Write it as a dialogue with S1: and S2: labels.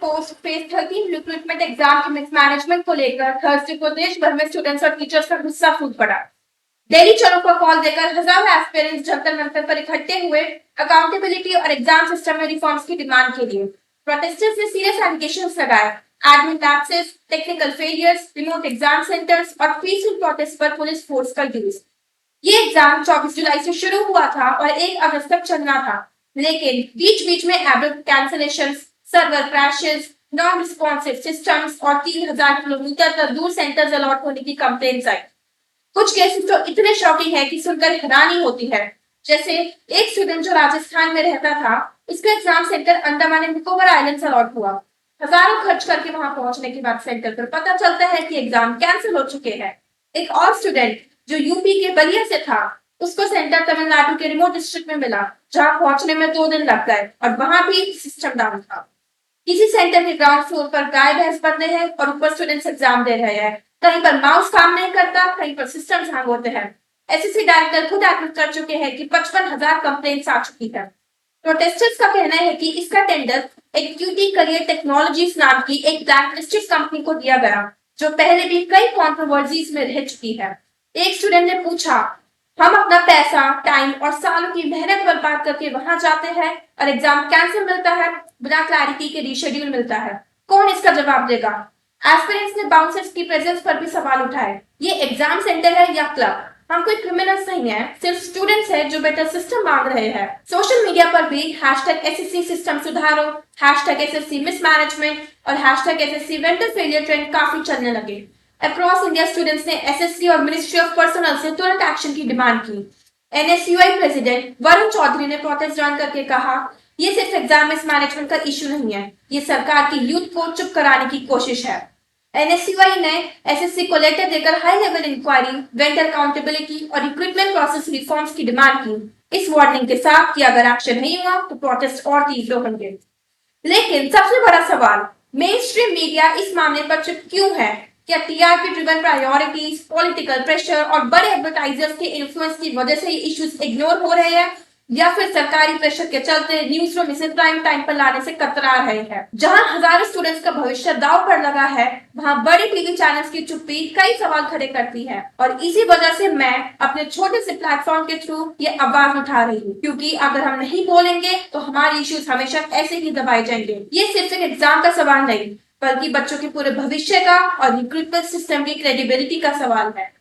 S1: Post phase 13 recruitment exam के mismanagement को लेकर थर्सडे को देश भर में स्टूडेंट्स और टीचर्स का गुस्सा फूट पड़ा। दिल्ली चौरों पर कॉल देकर हजारों एस्पिरेंट्स जंतर मंतर पर इकट्ठे हुए अकाउंटेबिलिटी और एग्जाम सिस्टम में रिफॉर्म्स की डिमांड के लिए। प्रोटेस्टर्स ने सीरियस एलिगेशंस लगाए, admin lapses, technical failures, remote exam centres और पीसफुल प्रोटेस्ट पर पुलिस फोर्स का यूज। ये एग्जाम 24 जुलाई से शुरू हुआ था और 1 अगस्त तक चलना था, लेकिन बीच बीच में abrupt cancellations, server crashes, non responsive systems और 3000 किलोमीटर तक दूर सेंटर्स अलॉट होने की कंप्लेंट्स आई। कुछ केसेस तो इतने शॉकिंग है कि सुनकर हैरानी होती है। जैसे एक स्टूडेंट जो राजस्थान में रहता था, उसका exam centre Andaman and Nicobar islands allot हुआ। हजारों खर्च करके वहां पहुंचने के बाद सेंटर पर पता चलता है कि एग्जाम कैंसिल हो चुके हैं। एक और स्टूडेंट जो यूपी के बलिया से था, उसको सेंटर तमिलनाडु के रिमोट डिस्ट्रिक्ट में मिला, जहां पहुंचने में 2 दिन लग गए और वहां भी सिस्टम डाउन था। किसी सेंटर के ग्राउंड फ्लोर पर गाय भैंस बंधे हैं और ऊपर स्टूडेंट्स एग्जाम दे रहे हैं। कहीं पर माउस काम नहीं करता, कहीं पर सिस्टम्स हैंग होते हैं। एसएससी डायरेक्टर खुद एडमिट कर चुके हैं कि 55,000 कंप्लेंट्स आ चुकी है। प्रोटेस्टर्स का कहना है कि इसका टेंडर एक क्यूटी करियर टेक्नोलॉजीज नाम की एक ब्लैकलिस्टेड कंपनी को दिया गया, जो पहले भी कई कंट्रोवर्सीज में रह चुकी है। एक स्टूडेंट ने पूछा, हम अपना पैसा, टाइम और सालों की मेहनत बर्बाद करके वहां जाते हैं और एग्जाम कैंसिल मिलता है, बिना क्लैरिटी के रीशेड्यूल मिलता है, कौन इसका जवाब देगा? एस्पिरेंट्स ने बाउंसर्स की प्रेजेंस पर भी सवाल उठाए। ये एग्जाम सेंटर है या क्लब? हम कोई क्रिमिनल्स नहीं है, सिर्फ स्टूडेंट्स हैं जो बेटर सिस्टम मांग रहे हैं। सोशल मीडिया पर भी #SSC सिस्टम सुधारो, #SSC मिसमैनेजमेंट और #SSC वेंडर फेलियर ट्रेंड काफी चलने लगे। अक्रॉस इंडिया स्टूडेंट्स ने एसएससी और मिनिस्ट्री ऑफ पर्सनल से तुरंत एक्शन की डिमांड की। एनएसयूआई प्रेसिडेंट वरुण चौधरी ने प्रोटेस्ट ज्वाइन करके कहा, ये सिर्फ एग्जाम मिसमैनेजमेंट का इशू नहीं है, ये सरकार की यूथ को चुप कराने की कोशिश है। एनएसयूआई ने एसएससी को लेटर देकर high level inquiry, vendor accountability और रिक्रूटमेंट प्रोसेस रिफॉर्म्स की डिमांड की, इस वार्निंग के साथ कि अगर एक्शन नहीं हुआ तो प्रोटेस्ट और तीव्र होंगे। लेकिन सबसे बड़ा सवाल, मेन स्ट्रीम मीडिया इस मामले पर चुप क्यों है? क्या TRP driven priorities, political pressure और बड़े एडवर्टाइजर्स के इन्फ्लुएंस की वजह से ये इश्यूज इग्नोर हो रहे हैं, या फिर सरकारी प्रेशर के चलते न्यूज रूम इसे प्राइम टाइम पर लाने से कतरा रहे हैं? जहां हजारों स्टूडेंट्स का भविष्य दांव पर लगा है, वहां बड़े टीवी चैनल्स की चुप्पी कई सवाल खड़े करती है और इसी वजह से मैं अपने छोटे से प्लेटफॉर्म के थ्रू ये आवाज उठा रही हूँ, क्योंकि अगर हम नहीं बोलेंगे तो हमारे इश्यूज हमेशा ऐसे ही दबाए जाएंगे। ये सिर्फ एक एग्जाम का सवाल नहीं, बल्कि बच्चों के पूरे भविष्य का और रिक्रूटमेंट सिस्टम की क्रेडिबिलिटी का सवाल है।